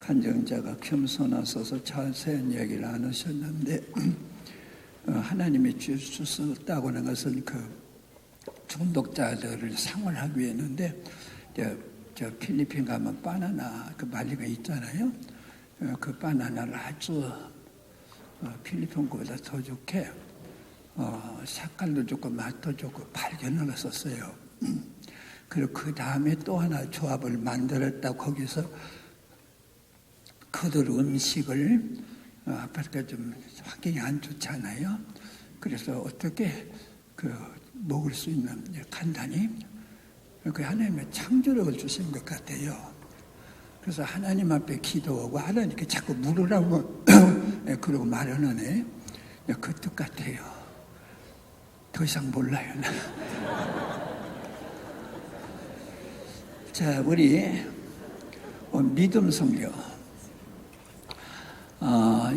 간증자가 겸손하셔서 자세한 이야기를 안 하셨는데 하나님이 주셨다고 하는 것은 그 중독자들을 상월하기 위해는데 저 필리핀 가면 바나나 그 말리가 있잖아요. 그 바나나를 아주 필리핀 거보다 더 좋게 색깔도 좋고 맛도 좋고 발견을 했었어요. 그리고 그 다음에 또 하나 조합을 만들었다. 거기서 그들 음식을 아파트가 좀 환경이 안 좋잖아요. 그래서 어떻게 먹을 수 있는 간단히 그 하나님의 창조력을 주신 것 같아요. 그래서 하나님 앞에 기도하고 하나님께 자꾸 물으라고 그러고 말하는 그 뜻 같아요. 더 이상 몰라요. 자, 우리 믿음 성경.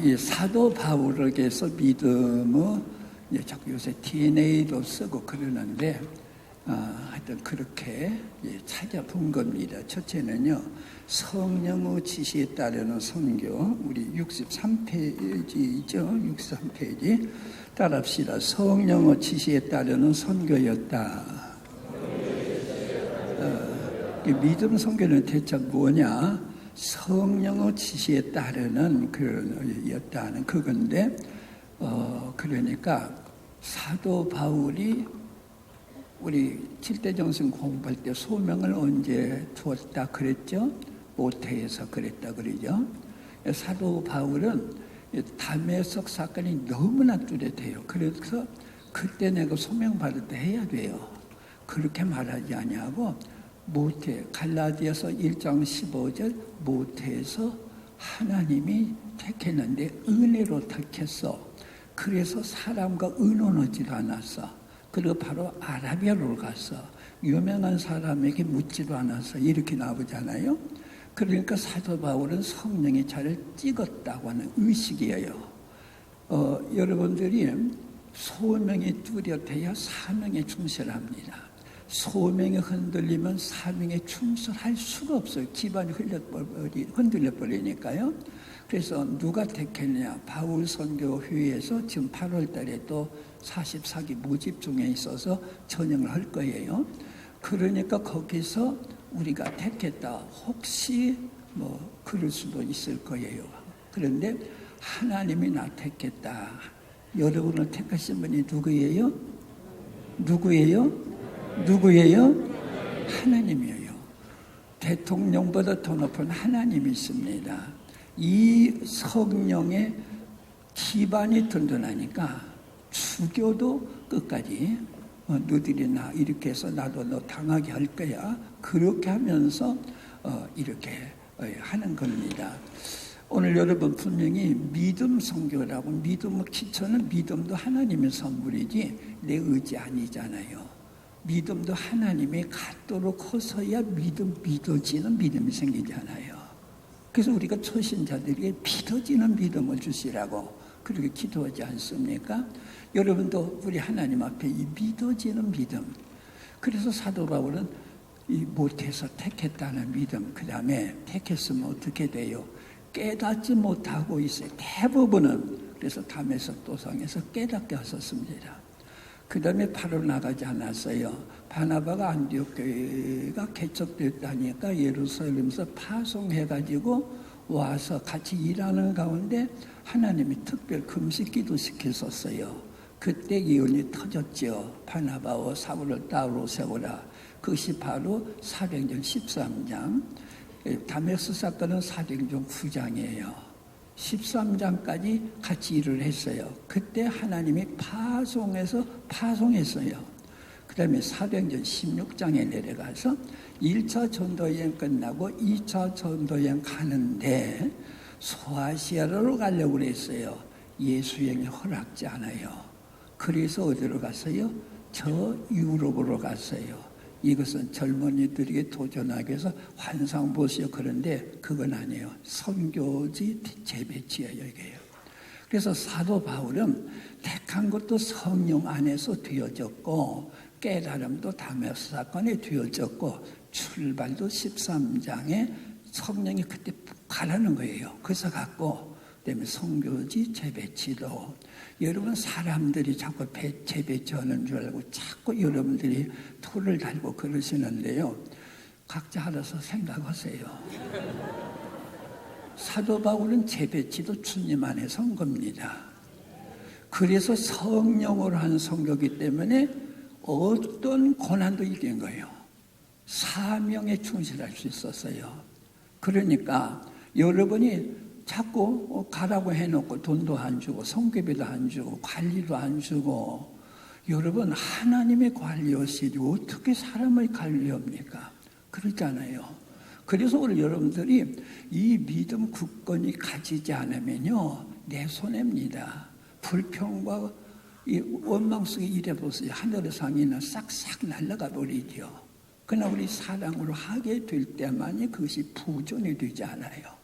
이 사도 바울에게서 믿음은 자꾸 요새 DNA도 쓰고 그러는데 하여튼 그렇게 찾아본 겁니다. 첫째는요, 성령의 지시에 따르는 선교. 우리 63페이지죠. 63페이지 따라합시다. 성령의 지시에 따르는 선교였다. 믿음 선교는 대체 뭐냐? 성령의 지시에 따르는 그였다는 그건데, 그러니까 사도 바울이 우리 7대 정신 공부할 때 소명을 언제 두었다 그랬죠? 모태에서 그랬다 그러죠. 사도 바울은 다메섹 사건이 너무나 뚜렷해요. 그래서 그때 내가 소명 받을 때 해야 돼요. 그렇게 말하지 아니하고 모태 갈라디아서 1장 15절 모태에서 하나님이 택했는데 은혜로 택했어. 그래서 사람과 의논하지도 않았어. 그리고 바로 아라비아로 갔어. 유명한 사람에게 묻지도 않았어. 이렇게 나오잖아요. 그러니까 사도 바울은 성령이 저를 찍었다고 하는 의식이에요. 여러분들이 소명이 뚜렷해야 사명에 충실합니다. 소명이 흔들리면 사명에 충실할 수가 없어요. 기반이 흔들려 버리니까요. 그래서 누가 택했냐? 바울 선교회에서 지금 8월 달에 또 44기 모집 중에 있어서 전형을 할 거예요. 그러니까 거기서 우리가 택했다. 혹시 그럴 수도 있을 거예요. 그런데 하나님이 나 택했다. 여러분을 택하신 분이 누구예요? 누구예요? 하나님이에요. 대통령보다 더 높은 하나님이 있습니다. 이 성령의 기반이 든든하니까 죽여도 끝까지 너희들이 나 이렇게 해서 나도 너 당하게 할 거야. 그렇게 하면서 이렇게 하는 겁니다. 오늘 여러분 분명히 믿음 선교라고, 믿음의 기초는 믿음도 하나님의 선물이지 내 의지 아니잖아요. 믿음도 하나님이 갖도록 커서야 믿어지는 믿음이 생기잖아요. 그래서 우리가 초신자들에게 믿어지는 믿음을 주시라고 그렇게 기도하지 않습니까? 여러분도 우리 하나님 앞에 이 믿어지는 믿음. 그래서 사도 바울은 이 못해서 택했다는 믿음, 그 다음에 택했으면 어떻게 돼요? 깨닫지 못하고 있어요. 대부분은. 그래서 다메섹 도상에서 깨닫게 하셨습니다. 그 다음에 바로 나가지 않았어요. 바나바가 안디옥 교회가 개척됐다니까 예루살렘에서 파송해가지고 와서 같이 일하는 가운데 하나님이 특별 금식 기도 시켰었어요. 그때 예언이 터졌죠. 바나바와 사울을 따로 세우라. 그것이 바로 사도행전 13장. 다메섹 사건은 사도행전 9장이에요. 13장까지 같이 일을 했어요. 그때 하나님이 파송했어요. 그 다음에 사도행전 16장에 내려가서 1차 전도여행 끝나고 2차 전도여행 가는데 소아시아로 가려고 그랬어요. 예수행이 허락지 않아요. 그래서 어디로 갔어요? 저 유럽으로 갔어요. 이것은 젊은이들에게 도전하기 위해서 환상 보시오. 그런데 그건 아니에요. 선교지 재배치예요, 이게요. 그래서 사도 바울은 택한 것도 성령 안에서 되어졌고 깨달음도 다메섹 사건에 되어졌고 출발도 13장에 성령이 그때 가라는 거예요. 그래서 갖고 그다음에 성교지, 재배치도 여러분 사람들이 자꾸 재배치하는 줄 알고 자꾸 여러분들이 토를 달고 그러시는데요. 각자 알아서 생각하세요. 사도 바울은 재배치도 주님 안에서 한 겁니다. 그래서 성령으로 한 성교기 때문에 어떤 고난도 이긴 거예요. 사명에 충실할 수 있었어요. 그러니까 여러분이 자꾸 가라고 해놓고 돈도 안 주고 성교비도 안 주고 관리도 안 주고 여러분 하나님의 관리하시지 어떻게 사람을 관리합니까? 그렇잖아요. 그래서 우리 여러분들이 이 믿음 굳건히 가지지 않으면요 내 손해입니다. 불평과 이 원망 속에 일해보세요. 하늘에서 상이는 싹싹 날아가 버리죠. 그러나 우리 사랑으로 하게 될 때만이 그것이 부존이 되지 않아요.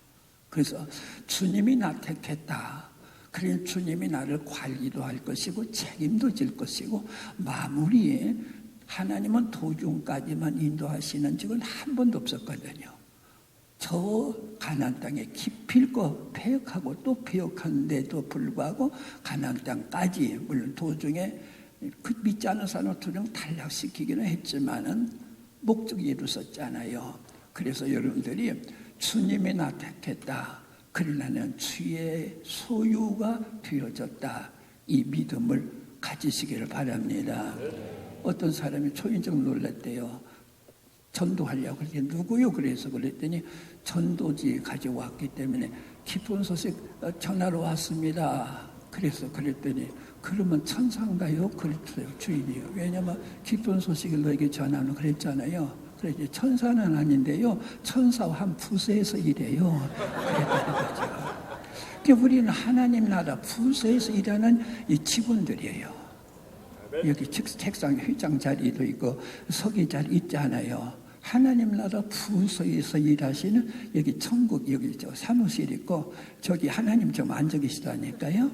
그래서 주님이 나 택했다. 그래 주님이 나를 관리도 할 것이고 책임도 질 것이고 마무리에 하나님은 도중까지만 인도하시는 적은 한 번도 없었거든요. 저 가나안 땅에 기필코 패역하고 또 패역한데도 불구하고 가나안 땅까지 물론 도중에 그 믿지 않는 사람을 두명 탈락시키기는 했지만은 목적이 이루어졌잖아요. 그래서 여러분들이 주님이 나 택했다. 그러나는 주의 소유가 되어졌다. 이 믿음을 가지시기를 바랍니다. 어떤 사람이 초인적 놀랐대요. 전도하려고 그랬더니 누구요? 그래서 그랬더니 전도지 가져왔기 때문에 기쁜 소식 전하러 왔습니다. 그래서 그랬더니 그러면 천사인가요? 그랬어요. 주인이요. 왜냐면 기쁜 소식을 너에게 전하는 그랬잖아요. 그래서 천사는 아닌데요. 천사와 한 부서에서 일해요. 그랬다는 거죠. 그러니까 우리는 하나님 나라 부서에서 일하는 이 직원들이에요. 여기 책상 회장 자리도 있고 서기 자리 있잖아요. 하나님 나라 부서에서 일하시는 여기 천국 여기 저 사무실 있고 저기 하나님 좀 앉아 계시다니까요.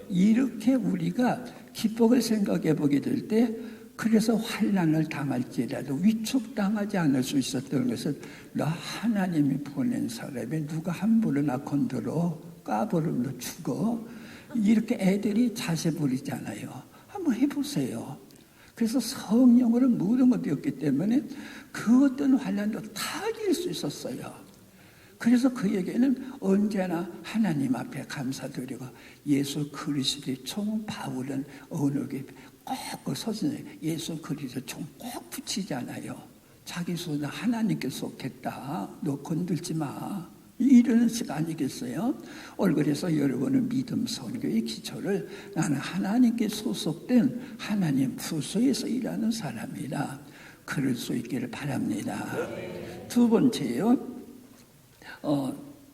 이렇게 우리가 기복을 생각해 보게 될 때 그래서 환난을 당할지라도 위축당하지 않을 수 있었던 것은 나 하나님이 보낸 사람이 누가 함부로 나 건드려 까부르면 죽어 이렇게 애들이 자세 부리잖아요. 한번 해보세요. 그래서 성령으로 모든 것이 되었기 때문에 그 어떤 환난도 다 이길 수 있었어요. 그래서 그에게는 언제나 하나님 앞에 감사드리고 예수 그리스도의 총 바울은 언어에 꼭 서신에 예수 그리스도의 총 꼭 붙이잖아요. 자기 손은 하나님께 속했다. 너 건들지 마. 이러는 식 아니겠어요? 그래서 여러분은 믿음 선교의 기초를 나는 하나님께 소속된 하나님 부서에서 일하는 사람이라 그럴 수 있기를 바랍니다. 두 번째요.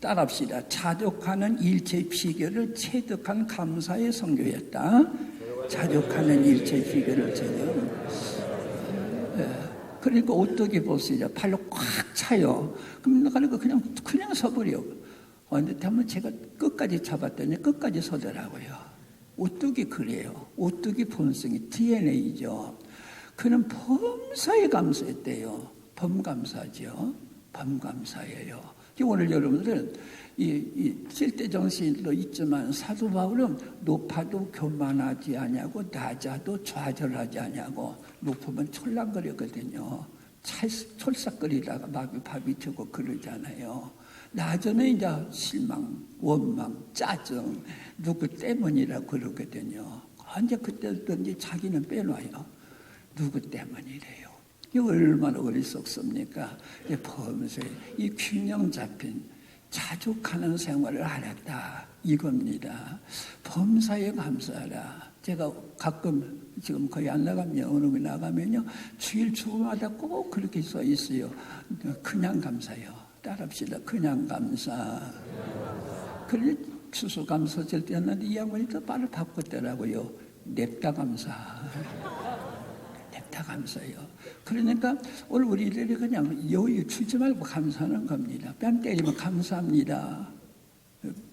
따라합시다. 자족하는 일체 비결을 체득한 감사의 선교였다. 자족하는 일체 비결을 그러니까 어떻게 보세요? 발로 꽉 차요. 그럼 나가니까 그냥 서버려. 근데 한번 제가 끝까지 잡았더니 끝까지 서더라고요. 어떻게 그래요? 어떻게 본성이 DNA죠. 그는 범사에 감사했대요. 범감사죠. 범감사예요. 오늘 여러분들 이 실대정신도 있지만 사도 바울은 높아도 교만하지 아니하고 낮아도 좌절하지 아니하고 높으면 촐랑거렸거든요. 촐싹거리다가 막 밥이 튀고 그러잖아요. 낮으면 이제 실망, 원망, 짜증 누구 때문이라 그러거든요. 언제 그때든지 자기는 빼놔요. 누구 때문이래요. 이게 얼마나 어리석습니까? 범죄, 이 균형 잡힌 자족하는 생활을 하랬다 이겁니다. 범사에 감사하라. 제가 가끔 지금 거의 안 나가면 어느 게 나가면요 주일 주마다 꼭 그렇게 써 있어요. 그냥 감사요. 따라합시다. 그냥 감사. 그래 추수감사절 때였는데 이 양반이 또 말을 바꿨더라고요. 냅다 감사. 냅다 감사요. 그러니까 오늘 우리들이 그냥 여유 주지 말고 감사하는 겁니다. 뺨 때리면 감사합니다.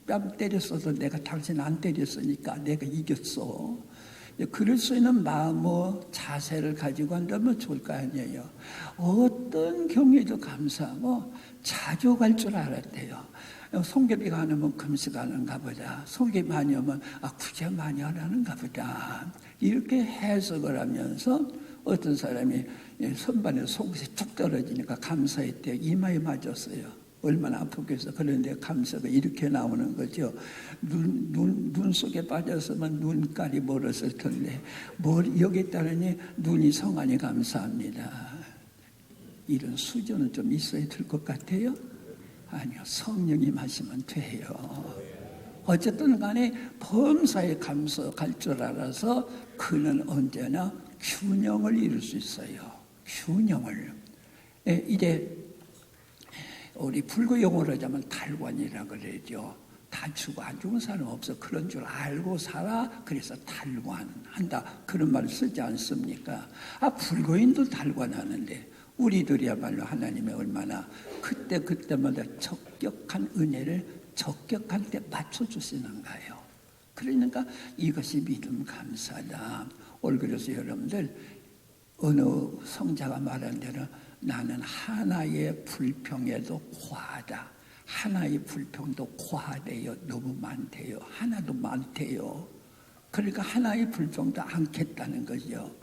뺨 때렸어도 내가 당신 안 때렸으니까 내가 이겼어. 그럴 수 있는 마음의 자세를 가지고 한다면 좋을 거 아니에요. 어떤 경우에도 감사하고 자주 갈 줄 알았대요. 송개비가 안 오면 금수가 하는가 보다. 송개비 많이 오면 구제 많이 하라는가 보다. 이렇게 해석을 하면서 어떤 사람이 선반에 속옷이 툭 떨어지니까 감사했대요. 이마에 맞았어요. 얼마나 아프겠어. 그런데 감사가 이렇게 나오는 거죠. 눈 속에 빠졌으면 눈깔이 멀었을 텐데 여기 따르니 눈이 성하니 감사합니다. 이런 수준은 좀 있어야 될 것 같아요. 아니요, 성령님 하시면 돼요. 어쨌든 간에 범사에 감사할 줄 알아서 그는 언제나 균형을 이룰 수 있어요. 균형을. 이제 우리 불교 용어로 하자면 달관이라고 그러죠. 다치고 안 죽은 사람 없어. 그런 줄 알고 살아. 그래서 달관한다. 그런 말을 쓰지 않습니까? 불교인도 달관하는데 우리들이야말로 하나님의 얼마나 그때마다 적격한 은혜를 적격한 때 맞춰주시는가요. 그러니까 이것이 믿음 감사다. 그래서 여러분들 어느 성자가 말한 대로 나는 하나의 불평에도 과하다. 하나의 불평도 과하대요. 너무 많대요. 하나도 많대요. 그러니까 하나의 불평도 않겠다는 거죠.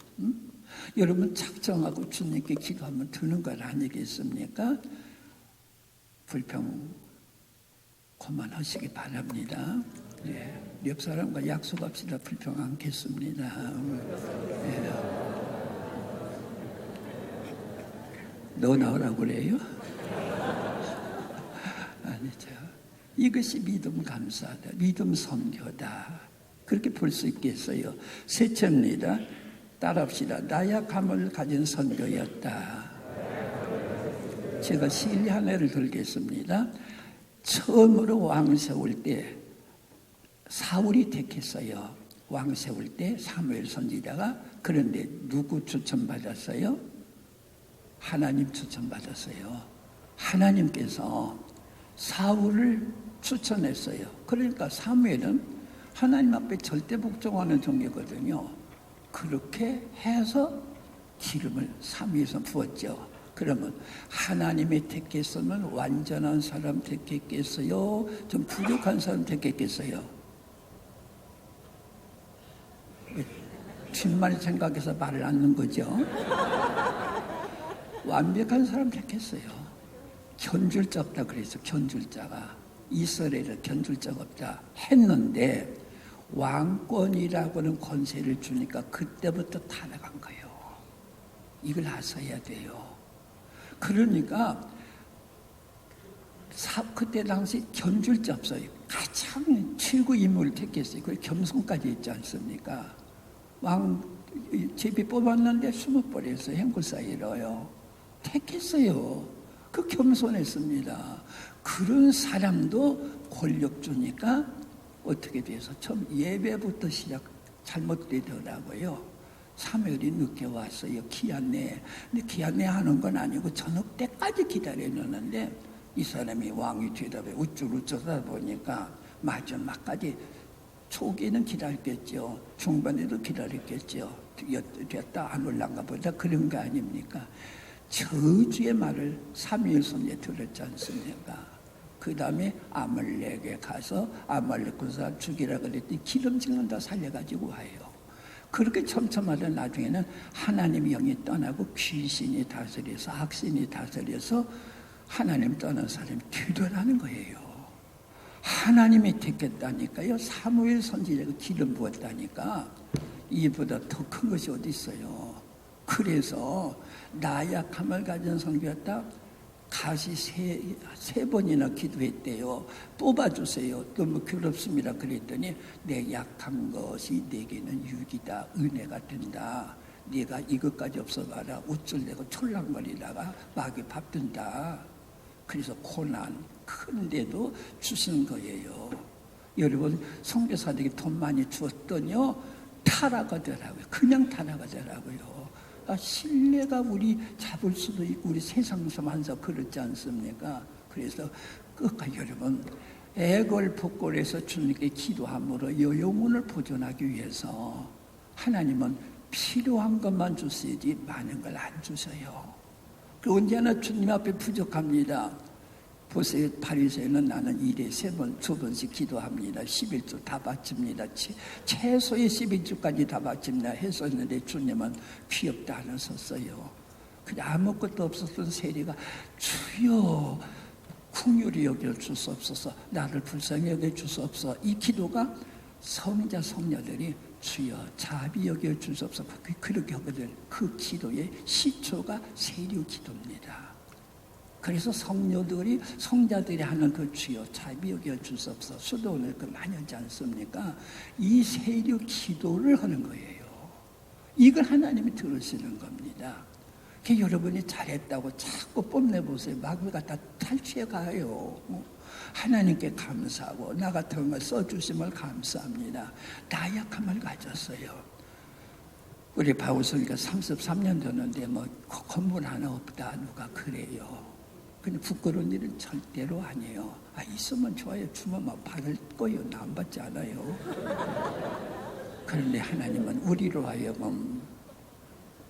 여러분 작정하고 주님께 기도하면 드는 것 아니겠습니까? 불평 그만하시기 바랍니다. 네. 옆 사람과 약속합시다. 불평 않겠습니다. 네. 너 나오라고 그래요? 아니죠. 이것이 믿음 감사다. 믿음 선교다. 그렇게 볼 수 있겠어요. 셋째입니다. 따라합시다. 나약함을 가진 선교였다. 제가 시일 하나를 들겠습니다. 처음으로 왕 세울 때 사울이 택했어요. 왕 세울 때 사무엘 선지자가. 그런데 누구 추천받았어요? 하나님 추천받았어요. 하나님께서 사울을 추천했어요. 그러니까 사무엘은 하나님 앞에 절대 복종하는 종이거든요. 그렇게 해서 기름을 사무엘에서 부었죠. 그러면 하나님이 택했으면 완전한 사람 택했겠어요? 좀 부족한 사람 택했겠어요? 뒷말 생각해서 말을 않는 거죠. 완벽한 사람 택했어요. 견줄자 없다 그래서 견줄자가 이스라엘을 견줄자가 없다 했는데 왕권이라고는 권세를 주니까 그때부터 타락한 거예요. 이걸 아셔야 돼요. 그러니까 그때 당시 견줄자 없어요. 가장 최고 인물을 택했어요. 그 겸손까지 있지 않습니까? 왕 제비 뽑았는데 20벌에서 행굴 사이로요. 택했어요. 그 겸손했습니다. 그런 사람도 권력 주니까 어떻게 돼서 처음 예배부터 잘못되더라고요. 사무엘이 늦게 왔어요. 기한내. 근데 기한내 하는 건 아니고 저녁 때까지 기다려놓는데 이 사람이 왕이 되다 보니 우쭐우쭐하다 보니까 마지막까지 초기에는 기다렸겠죠. 중반에도 기다렸겠죠. 됐다 안 올란가 보다 그런 거 아닙니까? 저주의 말을 사무엘 선지자 들었지 않습니까? 그 다음에 아말렉에 가서 아말렉 군사 죽이라 그랬더니 기름진 다 살려가지고 와요. 그렇게 첨첨하다 나중에는 하나님 영이 떠나고 귀신이 다스려서 악신이 다스려서 하나님 떠난 사람이 뒤돌아는 거예요. 하나님이 택했다니까요. 사무엘 선지자가 기름 부었다니까. 이보다 더 큰 것이 어디 있어요. 그래서 나약함을 가진 성도였다. 가시 세 번이나 기도했대요. 뽑아주세요. 너무 괴롭습니다. 그랬더니 내 약한 것이 내게는 유익이다. 은혜가 된다. 네가 이것까지 없어봐라. 우쭐대고 촐랑거리다가 마귀 밥든다. 그래서 고난 큰데도 주신 거예요. 여러분 선교사들에게 돈 많이 주었더니요 타락하더라고요. 그냥 타락하더라고요. 신뢰가 우리 잡을 수도 있고 우리 세상에서 만사 그렇지 않습니까? 그래서 끝까지 여러분 애걸복걸해서 주님께 기도함으로 이 영혼을 보존하기 위해서 하나님은 필요한 것만 주시지 많은 걸 안 주셔요. 언제나 주님 앞에 부족합니다. 보세요. 바리새인은 나는 일에 3번, 2번씩 기도합니다. 11조 다 바칩니다. 최소의 11조까지 다 바칩니다. 했었는데 주님은 귀엽다 안 하셨어요. 그냥 아무것도 없었던 세리가 주여 긍휼히 여겨 주시옵소서, 나를 불쌍히 여겨 주시옵소서. 이 기도가 성자 성녀들이 주여 자비 여겨 주시옵소서 그렇게 하거든. 그 기도의 시초가 세리 기도입니다. 그래서 성자들이 하는 그 주여 자비 여겨 주시옵소서 수도원을 그 많이 하지 않습니까? 이 세리 기도를 하는 거예요. 이걸 하나님이 들으시는 겁니다. 여러분이 잘했다고 자꾸 뽐내보세요. 막을 갖다 탈취해 가요. 하나님께 감사하고 나 같은 걸 써주심을 감사합니다. 나약함을 가졌어요. 우리 바우성이가 33년 됐는데 건물 하나 없다 누가 그래요. 근데 부끄러운 일은 절대로 아니에요. 있으면 좋아요. 주면 받을 거예요. 나 안 받지 않아요. 그런데 하나님은 우리로 하여금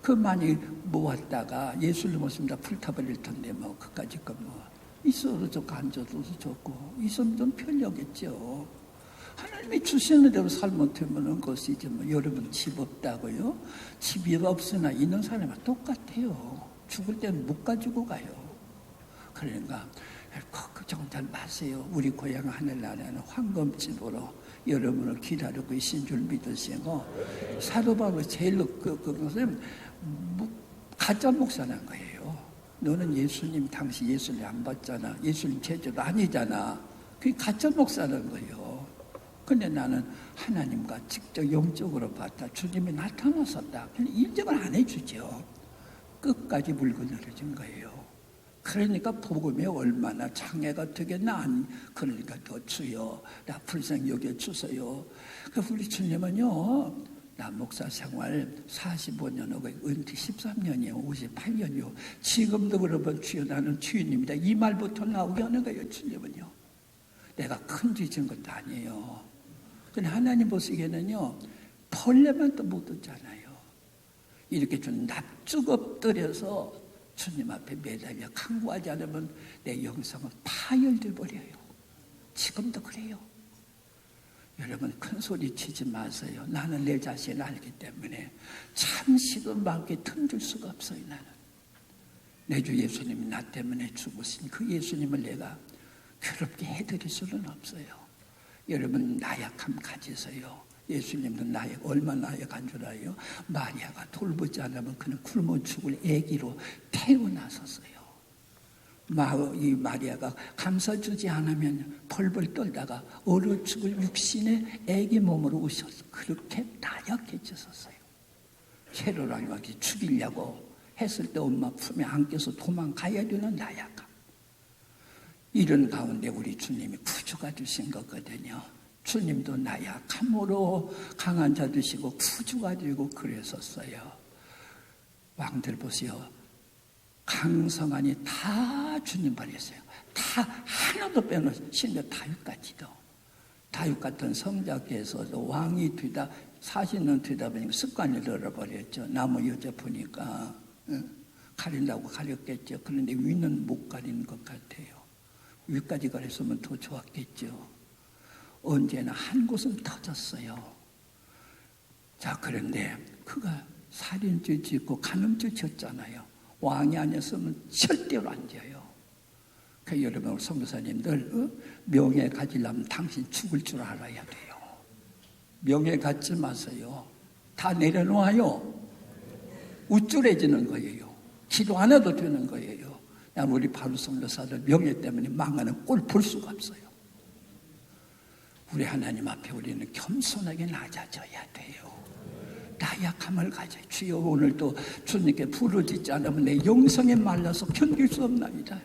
그 많이 모았다가 예수를 모습니다 불타버릴 텐데 그까짓 거 있어도 좋고 안 줘도 좋고 있으면 좀 편리하겠죠. 하나님이 주시는 대로 살면 되는 것이지 여러분 집 없다고요? 집이 없으나 있는 사람은 똑같아요. 죽을 때는 못 가지고 가요. 그러니까 걱정 마세요. 우리 고향 하늘나라는 황금집으로 여러분을 기다리고 계신 줄 믿으시고 사도 바울이 제일 그것은 가짜 목사란 거예요. 너는 예수님 당시 예수를 안 봤잖아. 예수님 제자도 아니잖아. 그게 가짜 목사라는 거예요. 근데 나는 하나님과 직접 영적으로 봤다. 주님이 나타나셨다. 근데 인정을 안 해주죠. 끝까지 물고 늘어진 거예요. 그러니까 복음이 얼마나 장애가 되겠나. 그러니까 더 주여 나 불쌍히 여겨 주세요. 우리 주님은요 나 목사 생활 45년 하고 은퇴 13년이에요. 58년이요. 지금도 그러면 주여 나는 주인입니다. 이 말부터 나오게 하는 거예요. 주님은요. 내가 큰 죄 지은 것도 아니에요. 근데 하나님 보시기에는요 벌레만 또 못 얻잖아요. 이렇게 좀 납죽 엎드려서 주님 앞에 매달려 간구하지 않으면 내 영성은 파열돼 버려요. 지금도 그래요. 여러분 큰 소리 치지 마세요. 나는 내 자신을 알기 때문에 잠시도 마음에 틈줄 수가 없어요. 나는 내 주 예수님이 나 때문에 죽으신 그 예수님을 내가 괴롭게 해드릴 수는 없어요. 여러분 나약함 가지세요. 예수님도 얼마나 나약한 줄 알아요? 마리아가 돌보지 않으면 그는 굶어 죽을 아기로 태어나섰어요. 이 마리아가 감싸주지 않으면 벌벌 떨다가 얼어 죽을 육신의 아기 몸으로 오셔서 그렇게 나약해졌었어요. 헤롯 왕이 죽이려고 했을 때 엄마 품에 안겨서 도망가야 되는 나약함. 이런 가운데 우리 주님이 구주가 되신 거거든요. 주님도 나약함으로 강한 자 되시고 구주가 되고 그랬었어요. 왕들 보세요. 강성하니 다 주님 버렸어요. 다 하나도 빼놓으세요. 심지어 다윗까지도. 다윗 같은 성자께서도 왕이 되다 40년 되다 보니까 습관을 들어버렸죠. 나무 여자 보니까 가린다고 가렸겠죠. 그런데 위는 못 가리는 것 같아요. 위까지 가렸으면 더 좋았겠죠. 언제나 한 곳은 터졌어요. 자, 그런데 그가 살인죄 짓고 간음죄 졌잖아요. 왕이 아니었으면 절대로 안 져요. 그 여러분 선교사님들 명예 가지려면 당신 죽을 줄 알아야 돼요. 명예 갖지 마세요. 다 내려놓아요. 우쭐해지는 거예요. 기도 안 해도 되는 거예요. 우리 바로 선교사들 명예 때문에 망하는 꼴 볼 수가 없어요. 우리 하나님 앞에 우리는 겸손하게 낮아져야 돼요. 나약함을 가져요. 주여 오늘도 주님께 부르짖지 않으면 내 영성에 말라서 견딜 수 없나이다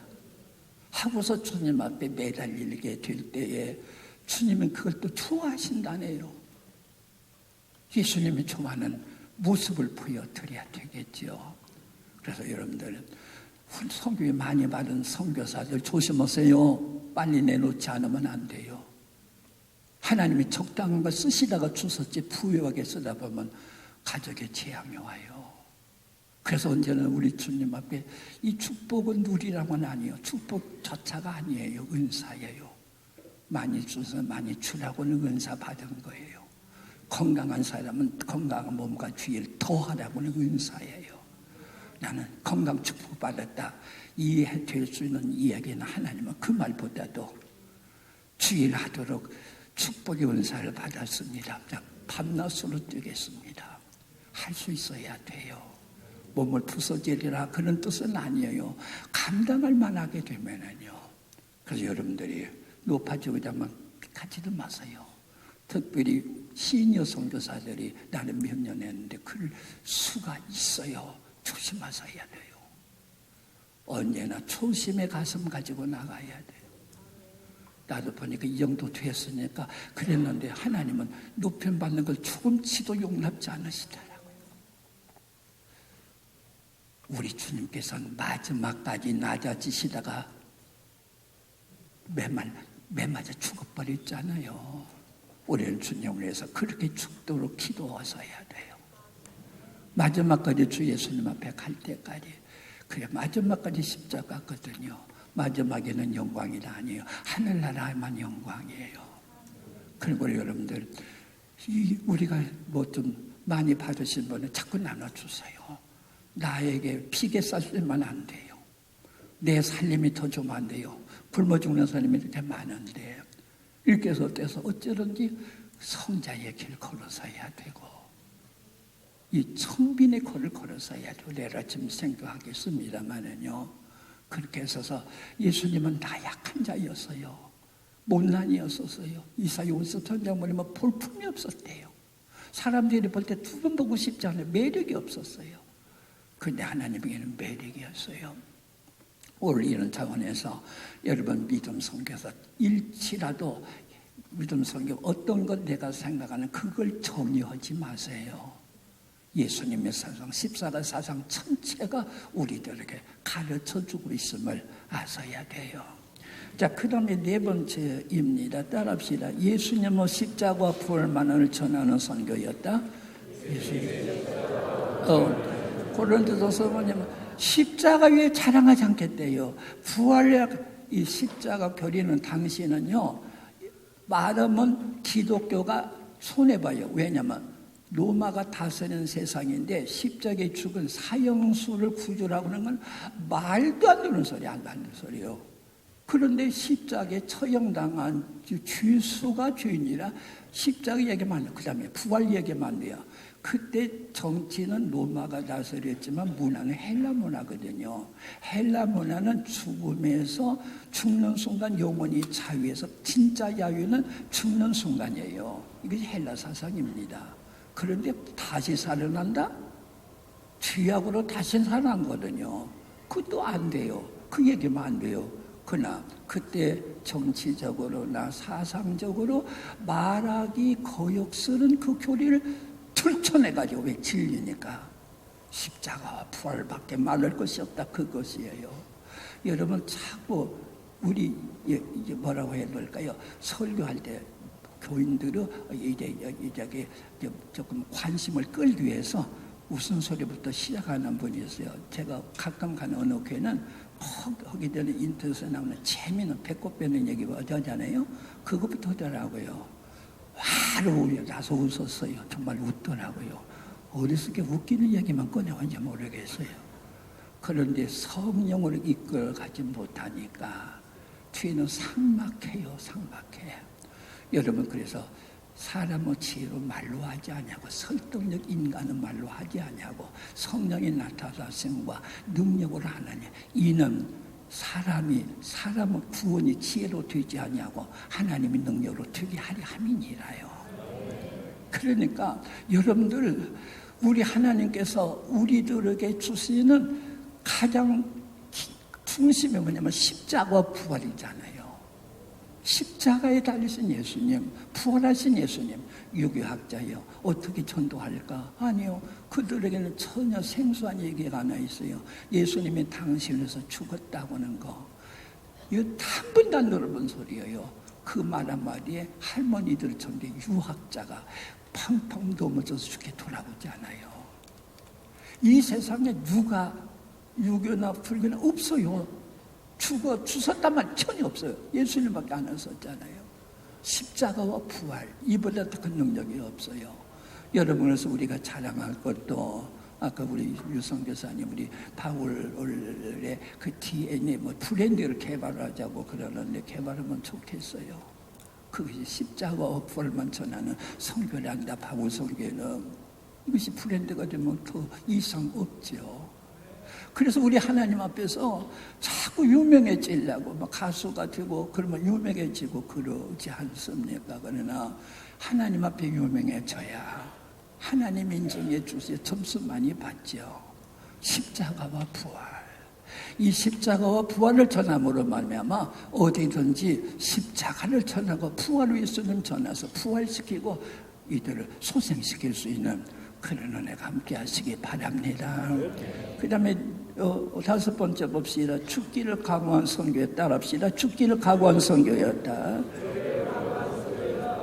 하고서 주님 앞에 매달리게 될 때에 주님은 그걸 또 좋아하신다네요. 예수님이 좋아하는 모습을 보여드려야 되겠죠. 그래서 여러분들 선교에 많이 받은 선교사들 조심하세요. 빨리 내놓지 않으면 안 돼요. 하나님이 적당한 걸 쓰시다가 주셨지 부유하게 쓰다 보면 가족의 재앙이 와요. 그래서 언제나 우리 주님 앞에 이 축복은 누리라고는 아니에요. 축복 자체가 아니에요. 은사예요. 많이 주서 많이 주라고는 은사 받은 거예요. 건강한 사람은 건강한 몸과 주의를 더하라고는 은사예요. 나는 건강 축복 받았다 이해될 수 있는 이야기는 하나님은 그 말보다도 주의를 하도록 축복의 은사를 받았습니다. 밤낮으로 뛰겠습니다. 할 수 있어야 돼요. 몸을 부서지리라 그런 뜻은 아니에요. 감당할 만하게 되면은요. 그래서 여러분들이 높아지고자만 가지도 마세요. 특별히 시니어 선교사들이 나는 몇 년 했는데 그럴 수가 있어요. 조심하셔야 돼요. 언제나 초심의 가슴 가지고 나가야 돼요. 나도 보니까 이 정도 됐으니까 그랬는데 하나님은 높임 받는 걸 조금치도 용납지 않으시더라고요. 우리 주님께서는 마지막까지 낮아지시다가 매 맞아 죽어버렸잖아요. 우리는 주님을 위해서 그렇게 죽도록 기도하셔야 돼요. 마지막까지 주 예수님 앞에 갈 때까지. 그래 마지막까지 십자가거든요. 마지막에는 영광이 아니에요. 하늘나라만 영광이에요. 그리고 여러분들 우리가 뭐 좀 많이 받으신 분은 자꾸 나눠주세요. 나에게 피게 쌀수만 안 돼요. 내 살림이 더 좀 안 돼요. 굶어 죽는 사람이 이렇게 많은데 이렇게 해서 떼서 어쩌든지 성자의 길 걸어서야 되고 이 청빈의 길을 걸어서야 되고 내가 지금 생각하겠습니다만은요. 그렇게 해서 예수님은 나약한 자였어요. 못난이었었어요. 이사야 53장 보면 볼품이 없었대요. 사람들이 볼 때 두 번 보고 싶지 않아요. 매력이 없었어요. 근데 하나님에게는 매력이었어요. 오늘 이런 차원에서 여러분 믿음 선교에서 일치라도 믿음 선교 어떤 것 내가 생각하는 그걸 정리하지 마세요. 예수님의 사상, 십자가 사상 전체가 우리들에게 가르쳐주고 있음을 아셔야 돼요. 자, 그 다음에 네 번째입니다. 따라합시다. 예수님은 십자가와 부활만을 전하는 선교였다. 고린도서서 뭐냐면 십자가 위에 자랑하지 않겠대요. 부활의 이 십자가 겨리는 당시는요. 말하면 기독교가 손해봐요. 왜냐면 로마가 다스리는 세상인데 십자가에 죽은 사형수를 구주라고 하는 건 말도 안 되는 소리, 안 되는 소리예요. 그런데 십자가에 처형당한 죄수가 죄인이라 십자가 얘기만 해요. 그 다음에 부활 얘기만 돼요. 그때 정치는 로마가 다스렸지만 문화는 헬라 문화거든요. 헬라 문화는 죽음에서 죽는 순간 영혼이 자유해서 진짜 야유는 죽는 순간이에요. 이게 헬라 사상입니다. 그런데 다시 살아난다? 죄악으로 다시 살아난거든요. 그것도 안 돼요. 그 얘기만 안 돼요. 그러나 그때 정치적으로나 사상적으로 말하기 거역스런 그 교리를 들춰내가지고 왜 진리니까 십자가와 부활밖에 말할 것이 없다 그것이에요. 여러분 자꾸 우리 이제 뭐라고 해야 될까요? 설교할 때 교인들은 이제 조금 관심을 끌기 위해서 웃음소리부터 시작하는 분이 있어요. 제가 가끔 가는 어느 교회는 하기 전에 인터넷에 나오는 재미있는 배꼽 빼는 얘기 하잖아요. 그것부터 하더라고요. 바로 나서 웃었어요. 정말 웃더라고요. 어렸을 때 웃기는 얘기만 꺼내왔는지 모르겠어요. 그런데 성령으로 이끌어가지 못하니까 뒤에는 삭막해요. 삭막해. 여러분 그래서 사람의 지혜로 말로 하지 않냐고 설득력 인간은 말로 하지 않냐고 성령이 나타나심과 능력으로 하느니 이는 사람의 구원이 지혜로 되지 않냐고 하나님의 능력으로 되게 하리 함이니라요. 그러니까 여러분들 우리 하나님께서 우리들에게 주시는 가장 중심이 뭐냐면 십자가와 부활이잖아요. 십자가에 달리신 예수님, 부활하신 예수님, 유교학자예요. 어떻게 전도할까? 아니요. 그들에게는 전혀 생소한 얘기가 하나 있어요. 예수님이 당신에서 죽었다고 하는 거. 이거 한 번도 안 들어본 소리예요. 그 말 한마디에 할머니들 전에 유학자가 팡팡 넘어져서 죽게 돌아오지 않아요. 이 세상에 누가 유교나 불교나 없어요. 주셨다만 천이 없어요. 예수님밖에 안 하셨잖아요. 십자가와 부활, 이보다 더 큰 능력이 없어요. 여러분, 그래서 우리가 자랑할 것도 아까 우리 유성 교사님, 우리 바울의 그 DNA 브랜드를 개발하자고 그러는데 개발하면 좋겠어요. 그것이 십자가와 부활만 전하는 선교란다. 바울 선교는 이것이 브랜드가 되면 더 이상 없죠. 그래서 우리 하나님 앞에서 자꾸 유명해지려고 막 가수가 되고 그러면 유명해지고 그러지 않습니까? 그러나 하나님 앞에 유명해져야 하나님 인정해 주세요. 점수 많이 받죠. 십자가와 부활. 이 십자가와 부활을 전함으로 말미암아 어디든지 십자가를 전하고 부활을 예수님 전해서 부활시키고 이들을 소생시킬 수 있는 그런 은혜가 함께 하시기 바랍니다. 그 다음에 다섯 번째 봅시다. 죽기를 각오한 선교에 따릅시다. 죽기를 각오한 선교였다.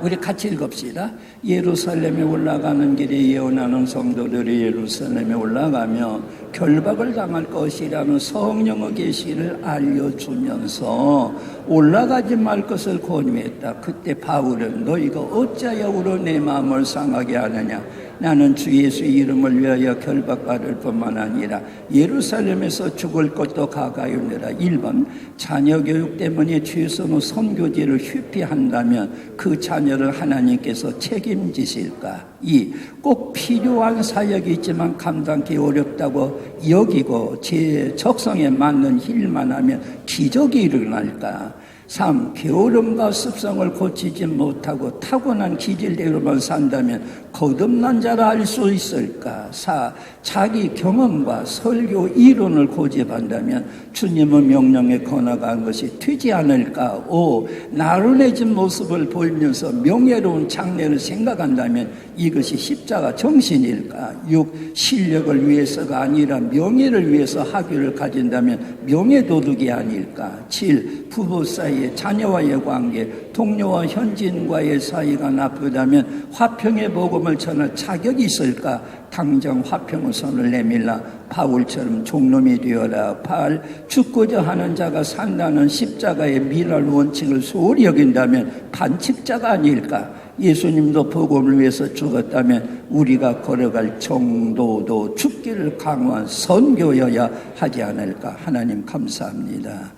우리 같이 읽읍시다. 예루살렘에 올라가는 길에 예언하는 성도들이 예루살렘에 올라가며 결박을 당할 것이라는 성령의 계시를 알려주면서 올라가지 말 것을 권유했다. 그때 바울은 너희가 어찌하여 우러 내 마음을 상하게 하느냐. 나는 주 예수의 이름을 위하여 결박받을 뿐만 아니라 예루살렘에서 죽을 것도 가까이오니라. 1번 자녀 교육 때문에 최선의 선교지를 회피한다면 그 자녀를 하나님께서 책임지실까? 2. 꼭 필요한 사역이 있지만 감당하기 어렵다고 여기고 제 적성에 맞는 일만 하면 기적이 일어날까? 3. 게으름과 습성을 고치지 못하고 타고난 기질대로만 산다면 거듭난 자라 할 수 있을까? 4. 자기 경험과 설교 이론을 고집한다면 주님의 명령에 거나간 것이 되지 않을까? 5. 나른해진 모습을 보이면서 명예로운 장래를 생각한다면 이것이 십자가 정신일까? 6. 실력을 위해서가 아니라 명예를 위해서 학위를 가진다면 명예도둑이 아닐까? 7. 부부 사이에 자녀와의 관계, 동료와 현지인과의 사이가 나쁘다면 화평의 복음을 전할 자격이 있을까? 당장 화평의 손을 내밀라. 바울처럼 종놈이 되어라. 8. 죽고자 하는 자가 산다는 십자가의 미랄 원칙을 소홀히 여긴다면 반칙자가 아닐까? 예수님도 복음을 위해서 죽었다면 우리가 걸어갈 정도도 죽기를 강화한 선교여야 하지 않을까? 하나님 감사합니다.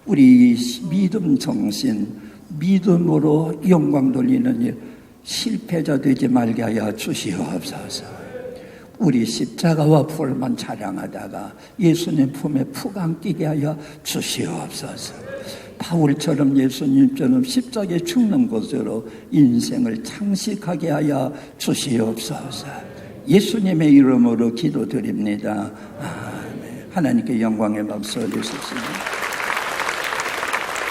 우리 믿음 정신, 믿음으로 영광 돌리는 일, 실패자 되지 말게 하여 주시옵소서. 우리 십자가와 부활만 자랑하다가 예수님 품에 푹 안기게 하여 주시옵소서. 바울처럼 예수님처럼 십자가에 죽는 것으로 인생을 창식하게 하여 주시옵소서. 예수님의 이름으로 기도드립니다. 아멘. 하나님께 영광의 박수 올리십시오.